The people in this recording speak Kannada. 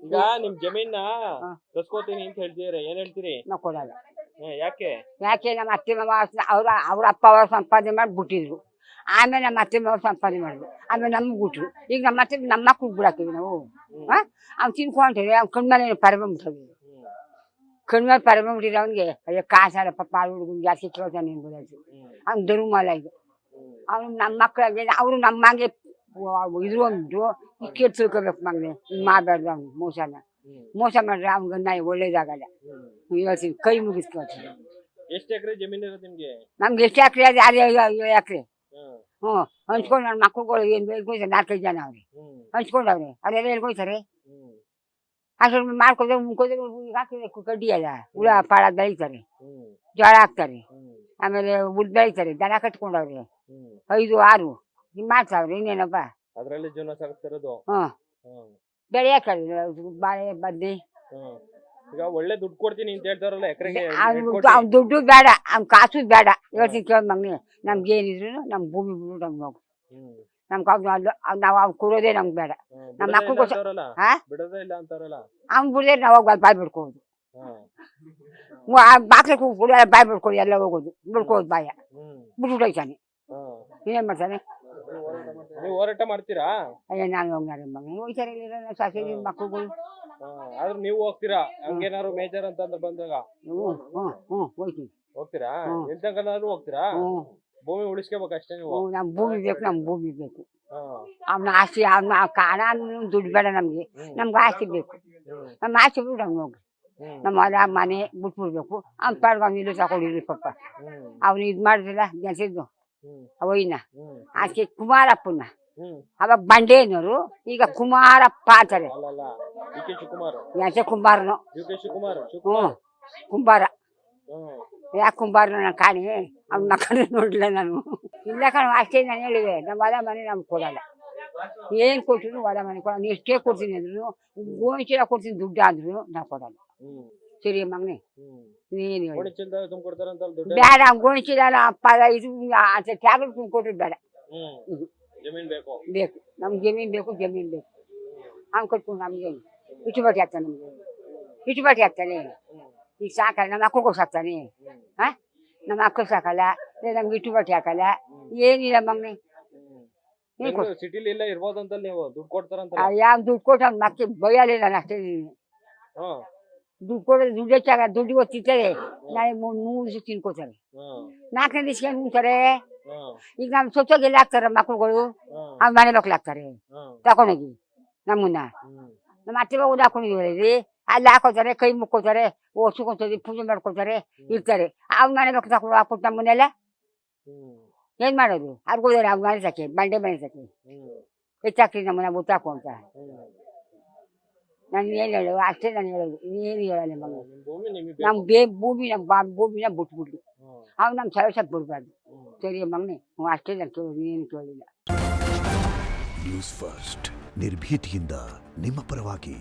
ಈಗ ನಿಮ್ ಜಮೀನ ಕಸ್ಕೋತೀನಿ ಅಂತ ಹೇಳ್ತೀರ, ಏನ್ ಹೇಳ್ತೀರಿ? ನಾವು ಕೊಡಲ್ಲ. ಯಾಕೆ? ನಮ್ಮ ಅತ್ತೆ ಮಾವ ಅವ್ರ ಅಪ್ಪ ಅವ್ರ ಸಂಪಾದನೆ ಮಾಡಿ ಬಿಟ್ಟಿದ್ರು. ಆಮೇಲೆ ನಮ್ಮ ಅತ್ತೆ ಮಾವ ಸಂಪಾದನೆ ಮಾಡಿದ್ರು. ಆಮೇಲೆ ನಮ್ಗೆ ಬಿಟ್ರು. ಈಗ ನಮ್ಮ ಅತ್ತೆ ನಮ್ಮ ಮಕ್ಳು ಬಿಡಾಕಿವಿ ನಾವು. ಅವ್ನು ತಿನ್ಕೊಂಡ್ರಿ ಅವ್ನು ಕಣ್ಮೇಲೆ ಪರಬಂಬಿಟ್ಟಿದ್ವಿ. ಕಣ್ಮೇಲೆ ಪರಬಂಬಿಟ್ಟಿದ್ರೆ ಅವ್ನಿಗೆ ಅಯ್ಯೋ ಕಾಸಲ್ಲ ಪಾಪ ಹುಡುಗನ್ ಜಾಸ್ತಿ ಕೇಳ್ತಾನೆ ಅನ್ಬೋದಾಯ್ತು. ಅವ್ನು ಧರ್ಮಲ್ಲ ಇದು. ಅವ್ನು ನಮ್ಮ ಮಕ್ಕಳಿಗೆ ಅವರು ನಮ್ಮಂಗೆ ಇದ್ರು ಅಂದ್ಬಿಟ್ಟು ಕೆಟ್ಟು ತಿಳ್ಕೊಬೇಕು ಮಗನೆ. ಹಿಂಗೆ ಮಾಡಬಾರ್ದು ಅವ್ನು ಮೋಸ ಮಾಡ್ರೆ ಅವ್ನಿಗೆ ಒಳ್ಳೇದಾಗಲ್ಲ. ಹೇಳ್ತೀನಿ, ಕೈ ಮುಗಿಸ್ಕೊಳ್ತೀನಿ. ಎಷ್ಟು ಎಕರೆ ಜಮೀನು ಇರೋದು ನಿಮ್ಗೆ? ನಮ್ಗೆ ಎಷ್ಟು ಎಕರೆ ಅದು 7 ಎಕರೆ. ಹಂಚ್ಕೊಂಡು ನನ್ನ ಮಕ್ಕಳುಗಳು ಏನು ಹೇಳ್ಕೊಯ್ತಾರೆ, 4-5 ಜನ ಅವ್ರಿ ಹಂಚ್ಕೊಂಡವ್ರೆ. ಅದೆಲ್ಲ ಹೇಳ್ಕೊಯ್ತಾರೆ. ಅಷ್ಟು ಮಾಡ್ಕೊಂಡ್ರೆ ಮುಂಕೋದ್ರೆ ಈಗ ಹಾಕಿದ್ರೆ ಕಡ್ಡಿ ಅಲ್ಲ ಹುಳ ಪಾಳ ಬೆಳಿತಾರೆ, ಜೋಳ ಹಾಕ್ತಾರೆ, ಆಮೇಲೆ ಉದ್ದು ಬೆಳಿತಾರೆ, ದನ ಕಟ್ಕೊಂಡವ್ರೆ 5-6 ಹಿಂಗೆ ಮಾಡ್ತಾವ್ರಿ. ಇನ್ನೇನಪ್ಪ ಅದ್ರಲ್ಲಿ ಜೀವನ ಸಾಗಿಸ್ತಿರೋದು. ಬೆಳೆ ಹಾಕಿ ಬಾಳೆ ಬದ್ನೆ. ಈಗ ಒಳ್ಳೆ ದುಡ್ಡು ಕೊಡ್ತೀನಿ ಅಂತ ಹೇಳ್ತಾರಲ್ಲ ಎಕರೆಗೆ? ಅವ್ನ ದುಡ್ಡು ಬೇಡ, ಅವ್ನ ಕಾಸು ಬೇಡ. ಹೇಳ್ತೀನಿ ಕೇಳ ಮಗನೇ, ನಮ್ಗೆ ಏನಿದ್ರು ನಮ್ಮ ಭೂಮಿ ಬಿಡು ನಮ್ಗೆ ಹೋಗು. ನಮ್ಗೆ ನಾವು ಅವ್ನು ಕೊಡೋದೇ ನಮ್ಗೆ ಬೇಡ. ನಮ್ಮ ಮಕ್ಕಳು ಅವ್ನು ಬಿಡದೆ ನಾವು ಹೋಗಿ ಬಾಯ್ ಬಿಡ್ಕೋದು. ಬಾಕ್ಲೆ ಬಿಡ ಬಾಯ್ ಬಿಡ್ಕೊಡಿ, ಎಲ್ಲ ಹೋಗೋದು ಬಿಡ್ಕೋದು ಬಾಯ ಬಿಟ್ಬಿಟ್ಟೈತಾನೆ. ಏನ್ ಮಾಡ್ತಾನೆ? ಹೋರಾಟ ಮಾಡ್ತೀರಾ? ಅಯ್ಯ ನಾನು ಹೋಗ್ನಾರೆ ಮಗನ ಹೋಗ್ತಾರೆ ಸಾಸಿ ಮಕ್ಕಳುಗಳು. ಆದ್ರೆ ನೀವು ಹೋಗ್ತೀರಾ? ಹಂಗೇನಾದ್ರು ಮೇಜರ್ ಅಂತ ಬಂದಾಗ ಹೋಗ್ತೀನಿ. ಹೋಗ್ತೀರಾ? ಎಂತಂಗಾದ್ರೂ ಹೋಗ್ತೀರಾ? ಭೂಮಿ ಉಳಿಸ್ಕೋಬೇಕು ಅಷ್ಟೇ ನೀವು. ನಮ್ ಭೂಮಿ ಬೇಕು, ನಮ್ ಭೂಮಿ ಬೇಕು. ಅವ್ನ ಆಸ್ತಿ ಅವ್ನ ಕಾಣ ದುಡ್ಡು ಬೇಡ ನಮ್ಗೆ. ನಮ್ಗೆ ಆಸ್ತಿ ಬೇಕು. ನಮ್ಮ ಆಸ್ತಿ ಬಿಡು ನಮ್ಗೆ ಹೋಗ್ರಿ. ನಮ್ಮ ಹೊಲ ಮನೆ ಬಿಟ್ಬಿಡ್ಬೇಕು. ಅವ್ನ ಪಾಡ್ಗೆ ಅವ್ನು ಇಲ್ಲೂ ತಗೊಂಡಿರ್ಲಿ ಪಾಪ. ಅವ್ನು ಇದು ಮಾಡಿದ್ರಲ್ಲ ಗೆಲ್ಸಿದ್ದು ಅವಯ್ಯನ ಆಕೆ ಕುಮಾರಪ್ಪನ. ಅವಾಗ ಬಂಡೇನವರು, ಈಗ ಕುಮಾರಪ್ಪ ಅಂತಾರೆ. ಕುಂಬಾರನು ಕುಂಬಾರ. ಯಾಕೆ ಕುಂಬಾರನ ನಾನು ಕಾಣಿ ಅವ್ನ ಮಕ್ಕಳು ನೋಡ್ಲಿಲ್ಲ ನಾನು. ಇಲ್ಲ ಕಣ ಅಷ್ಟೇ ನಾನು ಹೇಳಿದೆ. ನಮ್ಮ ಹೊಲ ಮನೆ ನಮ್ಗೆ ಕೊಡಲ್ಲ. ಏನು ಕೊಟ್ಟರು ಹೊಲ ಮನೆ ಕೊಡ. ನೀನು ಎಷ್ಟೇ ಕೊಡ್ತೀನಿ ಅಂದ್ರು, ಗೋಣಿ ಚೀಲ ಕೊಡ್ತೀನಿ ದುಡ್ಡು ಅಂದ್ರು ನಾವು ಕೊಡಲ್ಲ. ಸರಿ ಮಗನೇ ನೀನು ಬೇಡ. ಗೋಣಿ ಚೀಲ ಇದು ಅಂತ ಟ್ಯಾಬ್ಲೆಟ್ ತುಂಬಿಕೊಟ್ರು ಬೇಡ. ಬೇಕು ನಮ್ಗೆ ಜಮೀನು ಬೇಕು, ಜಮೀನು ಬೇಕು. ಅವ್ನು ಕಟ್ಕೊಂಡು ನಮ್ಗೆ ಇಟುಬಾಟಿ ಹಾಕ್ತಾನೆ, ನಮ್ಗೆ ಇಟುಬಾಟಿ ಹಾಕ್ತಾನೆ. ಈಗ ಸಾಕಲ್ಲ, ನಮ್ಮ ಮಕ್ಕಳಿಗೂ ಸಾಕ್ತಾನೆ. ನಮ್ಮ ಮಕ್ಕಳು ಸಾಕಲ್ಲ, ನಮ್ಗೆ ಇಟುಬಾಟಿ ಹಾಕಲ್ಲ. ಏನಿಲ್ಲ ಮಗನೇ. ಯಾವ ದುಡ್ಡು ಕೊಟ್ಟು ಅವ್ನ ಮಕ್ಕಳು ಬೈಯಲಿಲ್ಲ ನಾನು ಅಷ್ಟೇ. ದುಡ್ಡು ಕೊಡೋದು ದುಡ್ಡು ಹೆಚ್ಚಾಗ ದುಡ್ಡು ಇವತ್ತು ತಿಂತಾರೆ, ನಾಳೆ 3 ದಿವಸ ತಿನ್ಕೋತಾರೆ, 4ನೇ ದಿವಸಕ್ಕೆ ಉಣ್ತಾರೆ. ಈಗ ನಮ್ಮ ಸ್ವಚ್ಛಗೆ ಎಲ್ಲ ಹಾಕ್ತಾರೆ ಮಕ್ಳುಗಳು. ಅವ್ನ ಮನೆ ಮಕ್ಳು ಹಾಕ್ತಾರೆ ತಕೊಂಡೋಗಿ ನಮ್ಮನ್ನ. ನಮ್ಮ ಅತ್ತೆ ಮಗು ಹಾಕೊಂಡಿದ್ದೀವಿ, ಅಲ್ಲಿ ಹಾಕೋತಾರೆ, ಕೈ ಮುಕ್ಕೋತಾರೆ, ಸುಕೊಂತಾರೆ, ಪೂಜೆ ಮಾಡ್ಕೊತಾರೆ, ಇರ್ತಾರೆ. ಅವ್ನ ಮನೆ ಮಕ್ಳು ತಕೊಂಡು ಹಾಕ್ಬಿಟ್ಟು ನಮ್ಮನ್ನೆಲ್ಲ ಏನ್ ಮಾಡೋದು? ಅವ್ರಿಗೋದಾರೆ ಅವ್ನ ಮನೆ ಸಾಕಿ, ಬಂಡೆ ಮನೆ ಸಾಕಿ ಹೆಚ್ಚಾಕ್ರಿ ನಮ್ಮನ್ನ ಗೊತ್ತಾಕು ಅಂತ. ನಾನು ಏನು ಹೇಳೋದು ಅಷ್ಟೇ ನಾನು ಹೇಳೋದು, ಇನ್ನೇನು ಹೇಳಲ್ಲ ಮಗ. ನಮ್ಗೆ ಭೂಮಿನ ಬಿಟ್ಬಿಡ್ಲಿ. ಅವ್ನು ನಮ್ಮ ಸಲಸಕ್ಕೆ ಬಿಡ್ಬಾರ್ದು. ಸರಿ ಮಗನೇ, ಅಷ್ಟೇ ನಾನು ಕೇಳೋದು, ಏನು ಕೇಳಿಲ್ಲ. ನ್ಯೂಸ್ ಫಸ್ಟ್ ನಿರ್ಭೀತಿಯಿಂದ ನಿಮ್ಮ ಪರವಾಗಿ.